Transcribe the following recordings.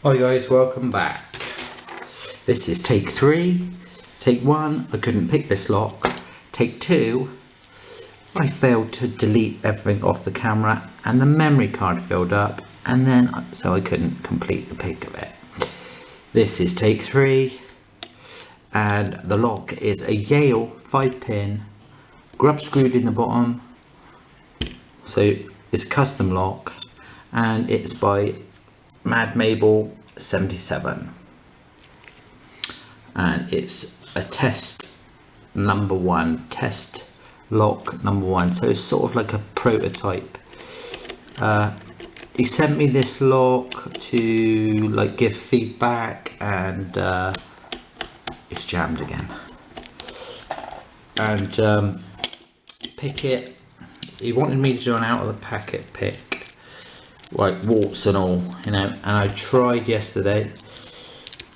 Hi guys, welcome back. This is take 3. Take 1, I couldn't pick this lock. Take 2, I failed to delete everything off the camera and the memory card filled up, and then so I couldn't complete the pick of it. This is take 3, and the lock is a Yale 5-pin, grub screwed in the bottom, so it's a custom lock, and it's by Madmable77, and it's a test lock number 1, so it's sort of like a prototype. He sent me this lock to like give feedback, and it's jammed again, and pick it. He wanted me to do an out of the packet pick, like warts and all, you know, and I tried yesterday.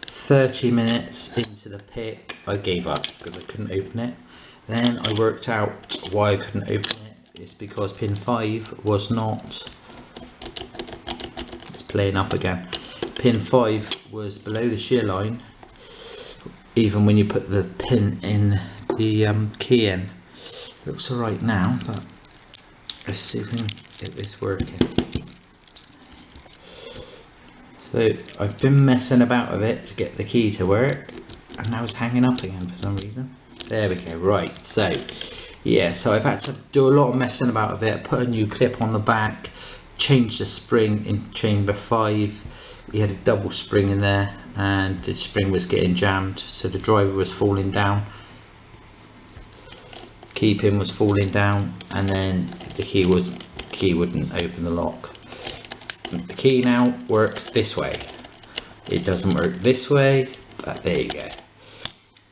30 minutes into the pick I gave up because I couldn't open it. Then I worked out why I couldn't open it. It's because pin 5 was not, it's playing up again, pin 5 was below the shear line even when you put the pin in the key in. It looks alright now, but let's see if we can get this working. So I've been messing about with it to get the key to work, and now it's hanging up again for some reason. There we go. Right, so yeah, so I've had to do a lot of messing about with it, put a new clip on the back, change the spring in chamber 5. He had a double spring in there and the spring was getting jammed, so the driver was falling down, key pin was falling down, and then the key wouldn't open the lock. The key now works this way. It doesn't work this way, but there you go.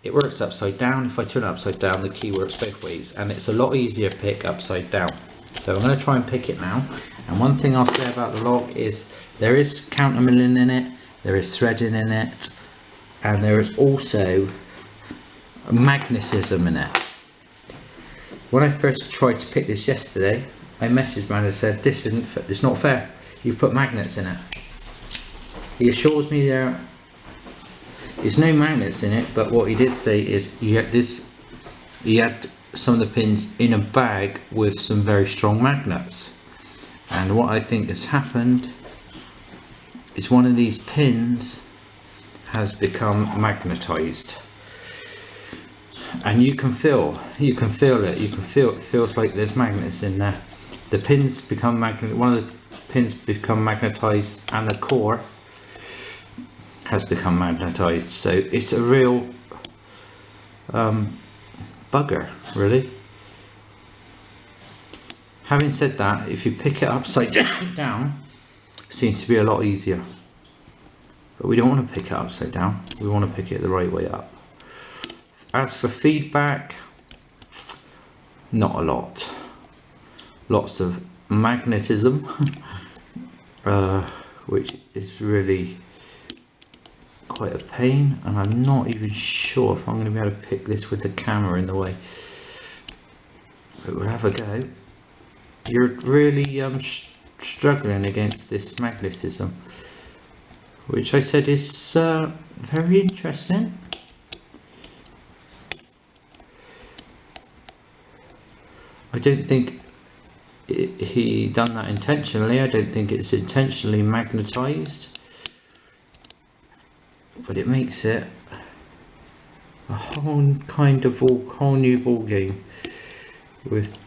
It works upside down. If I turn it upside down, the key works both ways, and it's a lot easier to pick upside down. So I'm going to try and pick it now. And one thing I'll say about the lock is there is counter milling in it, there is threading in it, and there is also magnetism in it. When I first tried to pick this yesterday, I messaged man and said, it's not fair. You've put magnets in it. He assures me there's no magnets in it, but what he did say is he had some of the pins in a bag with some very strong magnets. And what I think has happened is one of these pins has become magnetized. And you can feel it. It feels like there's magnets in there. The pins become one of the pins become magnetized, and the core has become magnetized, so it's a real bugger, really. Having said that, if you pick it upside down, it seems to be a lot easier, but we don't want to pick it upside down, we want to pick it the right way up. As for feedback, not a lot. Lots of magnetism, which is really quite a pain, and I'm not even sure if I'm going to be able to pick this with the camera in the way, but we'll have a go. You're really struggling against this magnetism, which I said is very interesting. I don't think he done that intentionally. I don't think it's intentionally magnetized, but it makes it a whole new ball game with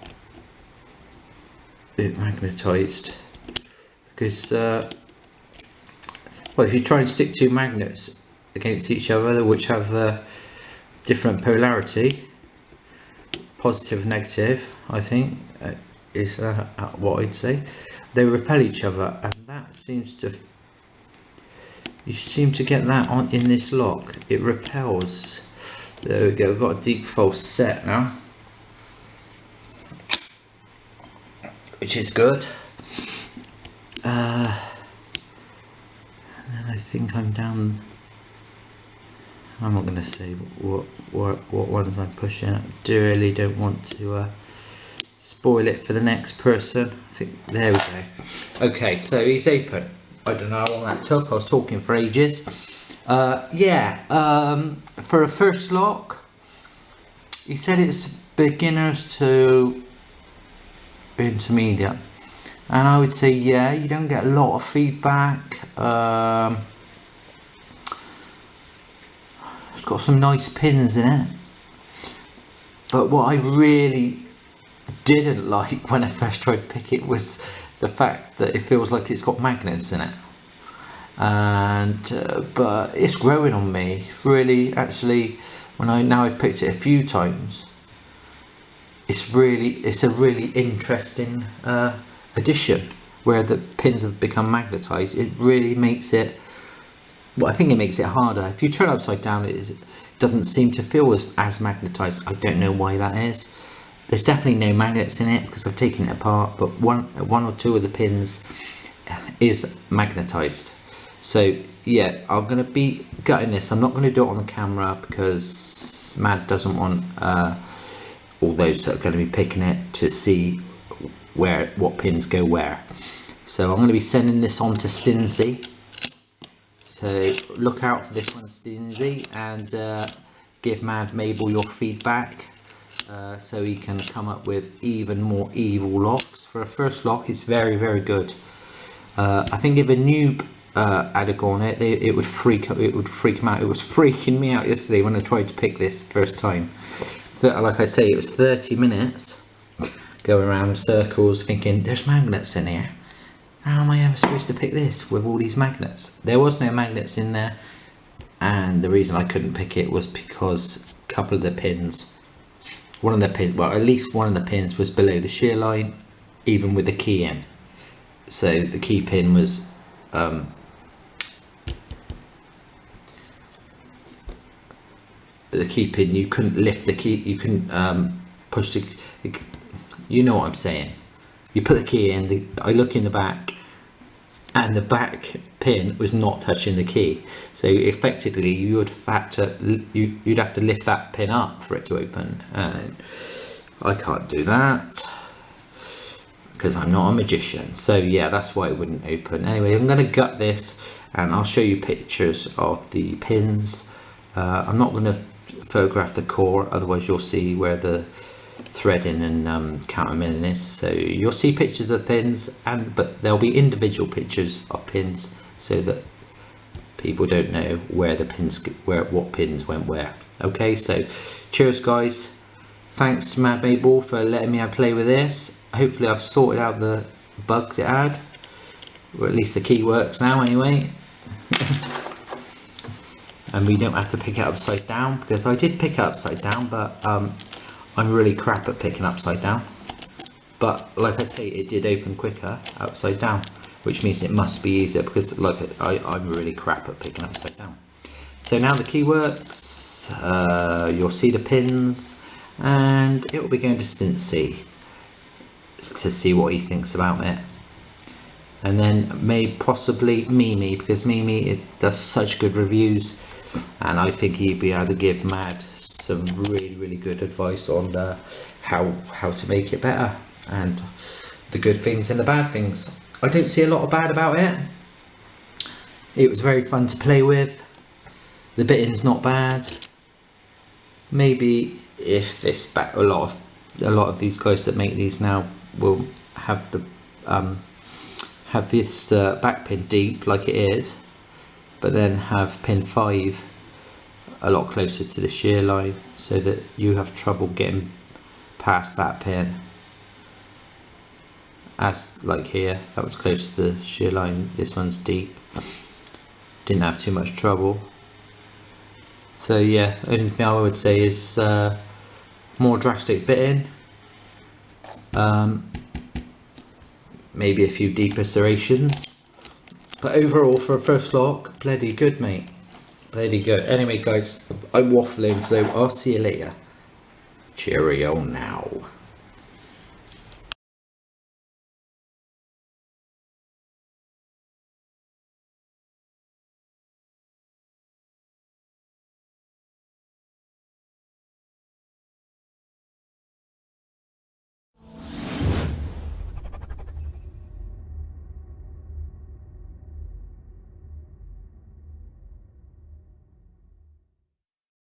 it magnetized. Because well, if you try and stick two magnets against each other which have different polarity, positive, negative, I think is what I'd say, they repel each other, and that seems to, you seem to get that on in this lock. It repels. There we go. We've got a deep false set now, which is good. And then I think I'm down. I'm not going to say what ones I'm pushing. I really don't want to spoil it for the next person. I think there we go. Okay, so he's open. I don't know how long that took. I was talking for ages. Yeah, for a first lock, he said it's beginners to intermediate, and I would say yeah, you don't get a lot of feedback. It's got some nice pins in it, but what I really didn't like when I first tried to pick it was the fact that it feels like it's got magnets in it. And but it's growing on me. It's really, actually, now I've picked it a few times, it's a really interesting addition where the pins have become magnetized. It really makes it, well, I think it makes it harder. If you turn it upside down, it doesn't seem to feel as magnetized. I don't know why that is. There's definitely no magnets in it because I've taken it apart, but one or two of the pins is magnetized. So yeah, I'm going to be gutting this. I'm not going to do it on the camera because Mad doesn't want all those that are going to be picking it to see what pins go where. So I'm going to be sending this on to Stinsey. So look out for this one, Stinsey, and give Mad Mabel your feedback so he can come up with even more evil locks. For a first lock, it's very, very good. I think if a noob had a go on it, it would freak him out. It was freaking me out yesterday when I tried to pick this first time. Like I say, it was 30 minutes going around circles thinking there's magnets in here. How am I ever supposed to pick this with all these magnets? There was no magnets in there, and the reason I couldn't pick it was because a couple of the pins, well, at least one of the pins was below the shear line, even with the key in. So the key pin was the key pin, you couldn't lift the key, you couldn't push the, you know what I'm saying. You put the key in, I look in the back, and the back pin was not touching the key. So effectively you would have to, you'd have to lift that pin up for it to open, and I can't do that because I'm not a magician. So yeah, that's why it wouldn't open. Anyway, I'm going to gut this and I'll show you pictures of the pins. I'm not going to photograph the core, otherwise you'll see where the threading and countermilling is. So you'll see pictures of pins, but there'll be individual pictures of pins so that people don't know where the pins, what pins went where. Okay, so cheers guys. Thanks Mad Mabel for letting me play with this. Hopefully I've sorted out the bugs it had, or at least the key works now anyway. And we don't have to pick it upside down, because I did pick it upside down, but I'm really crap at picking upside down. But like I say, it did open quicker upside down, which means it must be easier, because like I'm really crap at picking upside down. So now the key works, you'll see the pins, and it will be going to Stinsey to see what he thinks about it. And then possibly Mimi, because Mimi, it does such good reviews, and I think he'd be able to give Mad some really good advice on how to make it better, and the good things and the bad things. I don't see a lot of bad about it. It was very fun to play with. The bitting's not bad. Maybe if this a lot of these guys that make these now will have the have this back pin deep like it is, but then have pin 5 a lot closer to the shear line, so that you have trouble getting past that pin. As like here, that was close to the shear line, this one's deep, didn't have too much trouble. So yeah, the only thing I would say is more drastic bitting, maybe a few deeper serrations, but overall for a first lock, bloody good mate, bloody good. Anyway guys, I'm waffling, so I'll see you later. Cheerio now.